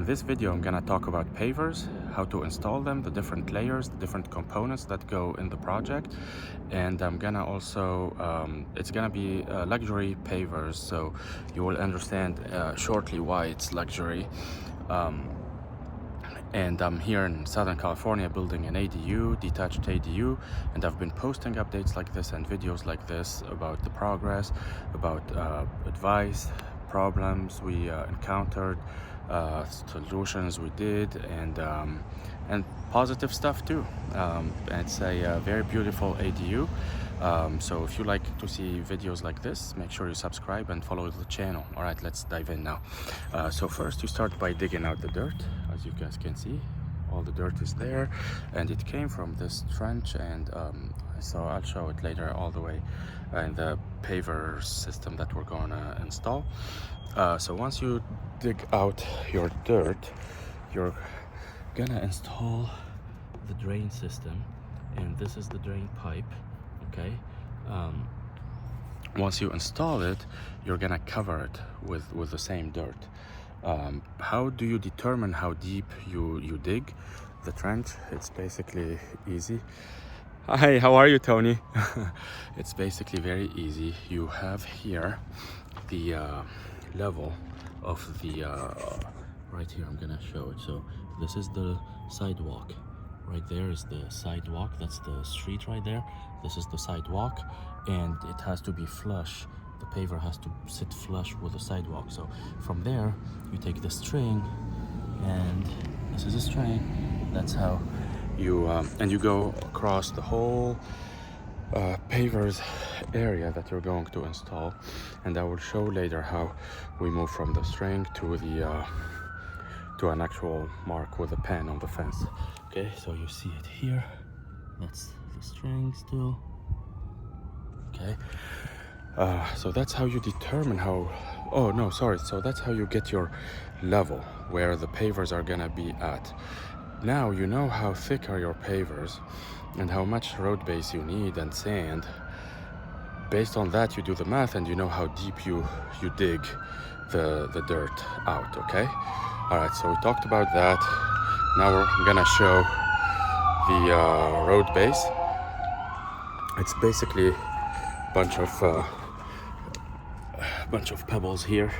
In this video, I'm gonna talk about pavers, how to install them, the different layers, the different components that go in the project, and I'm gonna also, it's gonna be luxury pavers, so you will understand shortly why it's luxury. And I'm here in Southern California building an ADU, detached ADU, and I've been posting updates like this and videos like this about the progress, about advice, problems we encountered, solutions we did, and positive stuff too. It's a very beautiful ADU. So if you like to see videos like this, make sure you subscribe and follow the channel. All right, let's dive in now. So first you start by digging out the dirt. As you guys can see, all the dirt is there, and it came from this trench, and I'll show it later all the way in the paver system that we're gonna install. So once you dig out your dirt, you're gonna install the drain system, and this is the drain pipe. Okay, once you install it, you're gonna cover it with the same dirt. How do you determine how deep you dig the trench? It's basically easy. Hi, how are you, Tony? It's basically very easy. You have here the level of the right here. I'm gonna show it. So this is the sidewalk. Right there is the sidewalk. That's the street right there. This is the sidewalk, and it has to be flush. The paver has to sit flush with the sidewalk. So from there, you take the string, and this is a string. That's how you and you go across the whole pavers area that you're going to install, and I will show later how we move from the string to the to an actual mark with a pen on the fence. Okay, so you see it here. That's the string still. Okay. So that's how you determine how, so that's how you get your level, where the pavers are gonna be at. Now you know how thick are your pavers and how much road base you need and sand. Based on that, you do the math and you know how deep you dig the dirt out, okay? All right, so we talked about that. Now I'm gonna show the road base. It's basically a bunch of pebbles here,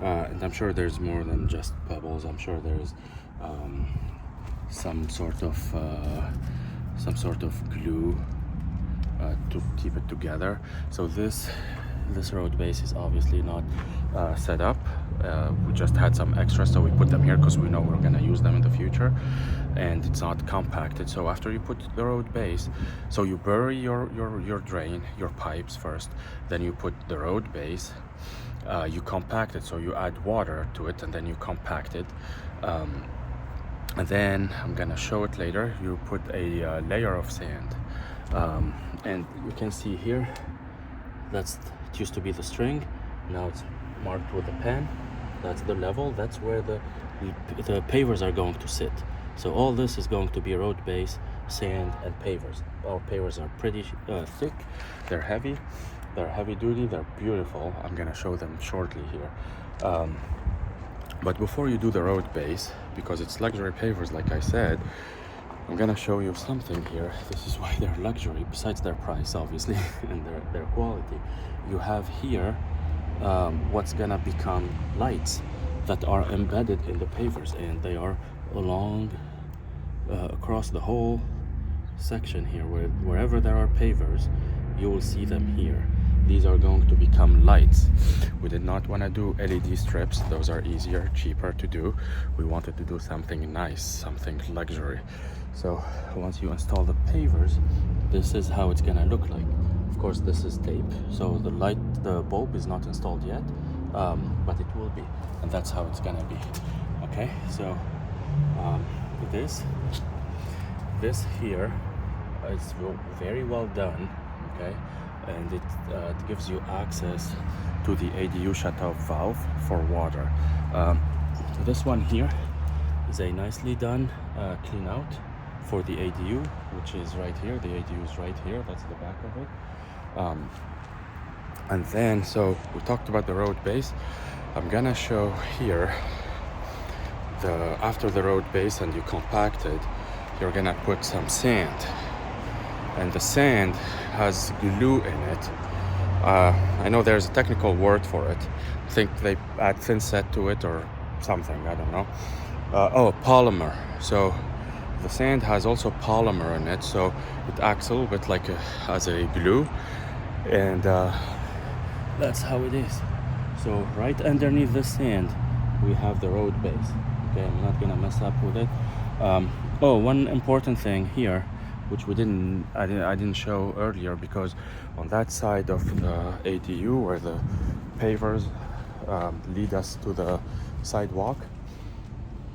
and I'm sure there's more than just pebbles. I'm sure there's some sort of glue to keep it together. So this road base is obviously not set up. We just had some extras, so we put them here because we know we're gonna use them in the future, and it's not compacted. So after you put the road base, so you bury your drain, your pipes first, then you put the road base, you compact it, so you add water to it, and then you compact it, and then I'm gonna show it later. You put a layer of sand, and you can see here, it used to be the string, now it's marked with a pen. That's the level. That's where the pavers are going to sit. So all this is going to be road base, sand, and pavers. Our pavers are pretty thick. They're heavy. They're heavy duty. They're beautiful. I'm gonna show them shortly here. But before you do the road base, because it's luxury pavers, like I said, I'm gonna show you something here. This is why they're luxury, besides their price, obviously, and their quality. You have here what's gonna become lights that are embedded in the pavers, and they are along across the whole section here. Wherever there are pavers, you will see them here. These are going to become lights. We did not want to do LED strips. Those are easier, cheaper to do. We wanted to do something nice, something luxury. So once you install the pavers, this is how it's gonna look like. Of course, this is tape, so the bulb is not installed yet, but it will be, and that's how it's gonna be. Okay, so this here is very well done. Okay, and it gives you access to the ADU shutoff valve for water. This one here is a nicely done clean out for the ADU, which is right here. The ADU is right here. That's the back of it. And then, so we talked about the road base. I'm gonna show here after the road base and you compact it, you're gonna put some sand, and the sand has glue in it. I know there's a technical word for it. I think they add thin set to it or something, I don't know. Polymer. So the sand has also polymer in it, so it acts a little bit like as a glue, and that's how it is. So right underneath the sand we have the road base. Okay, I'm not gonna mess up with it. One important thing here, which I didn't show earlier, because on that side of the ADU where the pavers lead us to the sidewalk,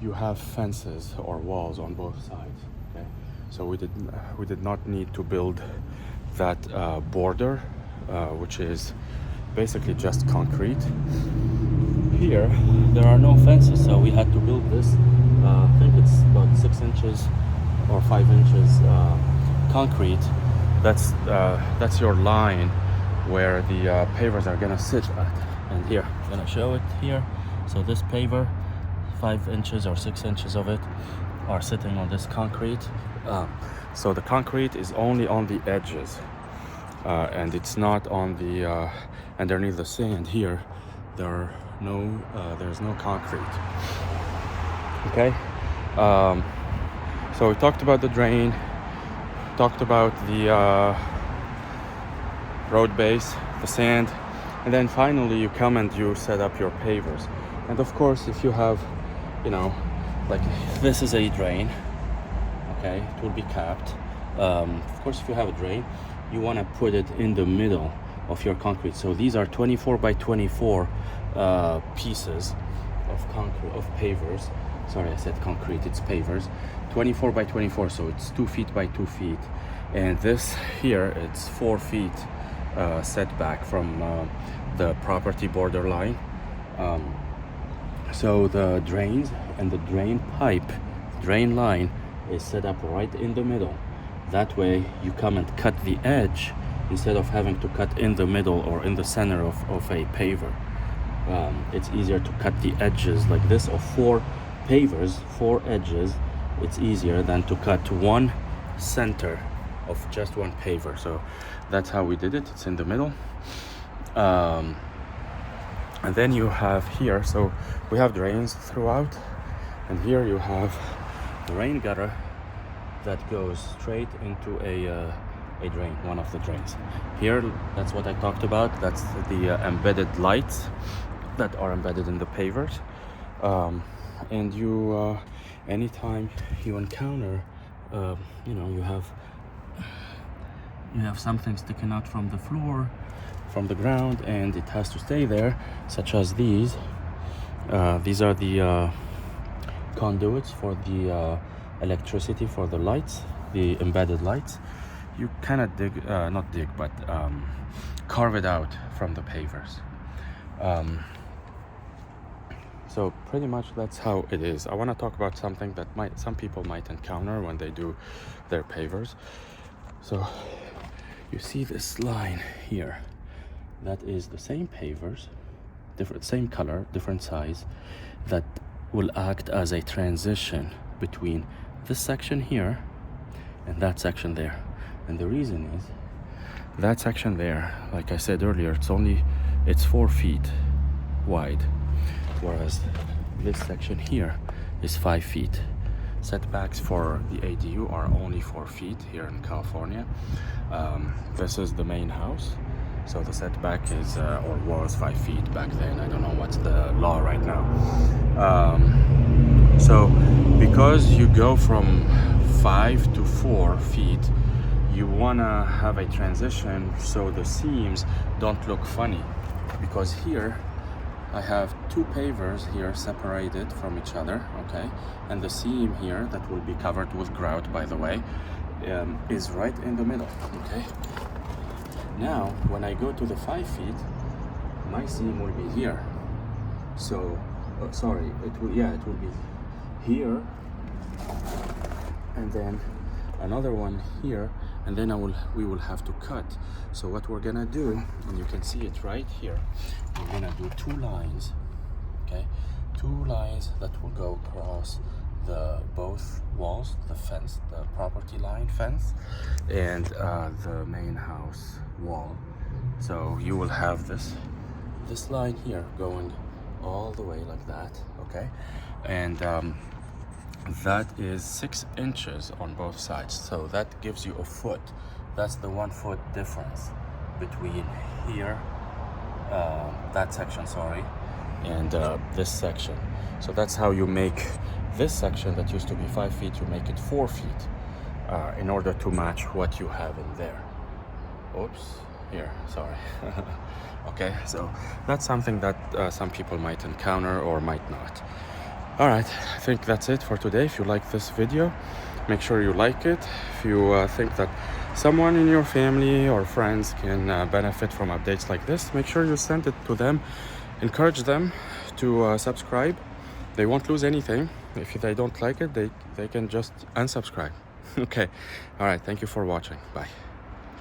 you have fences or walls on both sides. Okay, so we did not need to build that border, which is basically just concrete. Here there are no fences, so we had to build this. I think it's about 6 inches or 5 inches concrete. That's your line where the pavers are gonna sit at. And here, I'm gonna show it here. So this paver, 5 inches or 6 inches of it are sitting on this concrete. So the concrete is only on the edges, and it's not on the underneath the sand. Here there's no concrete. Okay, so we talked about the drain, talked about the road base, the sand, and then finally you come and you set up your pavers. And of course, if you have, like this is a drain, okay, it will be capped. Of course, if you have a drain, you want to put it in the middle of your concrete. So these are 24 by 24 pieces of concrete, of pavers. Sorry, I said concrete, it's pavers. 24 by 24, so it's 2 feet by 2 feet. And this here, it's 4 feet setback from the property borderline. So the drains and the drain pipe, drain line is set up right in the middle. That way you come and cut the edge instead of having to cut in the middle or in the center of a paver. It's easier to cut the edges like this of 4 pavers, 4 edges. It's easier than to cut one center of just one paver. So that's how we did it. It's in the middle. And then you have here, so we have drains throughout, and here you have the rain gutter that goes straight into a drain, one of the drains. Here, that's what I talked about. That's the embedded lights that are embedded in the pavers. And you, anytime you encounter, you have something sticking out from the floor, from the ground, and it has to stay there, such as these. These are the conduits for the electricity for the lights, the embedded lights. You cannot carve it out from the pavers. So pretty much that's how it is. I want to talk about something that some people might encounter when they do their pavers. So you see this line here, that is the same pavers, same color, different size, that will act as a transition between this section here and that section there. And the reason is that section there, like I said earlier, it's 4 feet wide, whereas this section here is 5 feet. Setbacks for the ADU are only 4 feet here in California. This is the main house, so the setback is or was 5 feet back then. I don't know what's the law right now. So because you go from 5 to 4 feet, you wanna have a transition so the seams don't look funny. Because here I have 2 pavers here separated from each other, okay? And the seam here that will be covered with grout, by the way, is right in the middle, okay? Now, when I go to the 5 feet, my seam will be here. So, it will be here, and then another one here, and then we will have to cut. So what we're gonna do, and you can see it right here, we're gonna do 2 lines, okay? two lines that will go across both walls, the fence, the property line fence, and the main house wall. So you will have this line here going all the way like that, okay? And that is 6 inches on both sides, so that gives you a foot. That's the 1 foot difference between here, that section, sorry, and this section. So that's how you make this section that used to be 5 feet, you make it 4 feet in order to match what you have in there. Oops, here, sorry. Okay, so that's something that some people might encounter or might not. All right, I think that's it for today. If you like this video, make sure you like it. If you think that someone in your family or friends can benefit from updates like this, make sure you send it to them. Encourage them to subscribe. They won't lose anything. If they don't like it, they can just unsubscribe. Okay, all right, thank you for watching. Bye.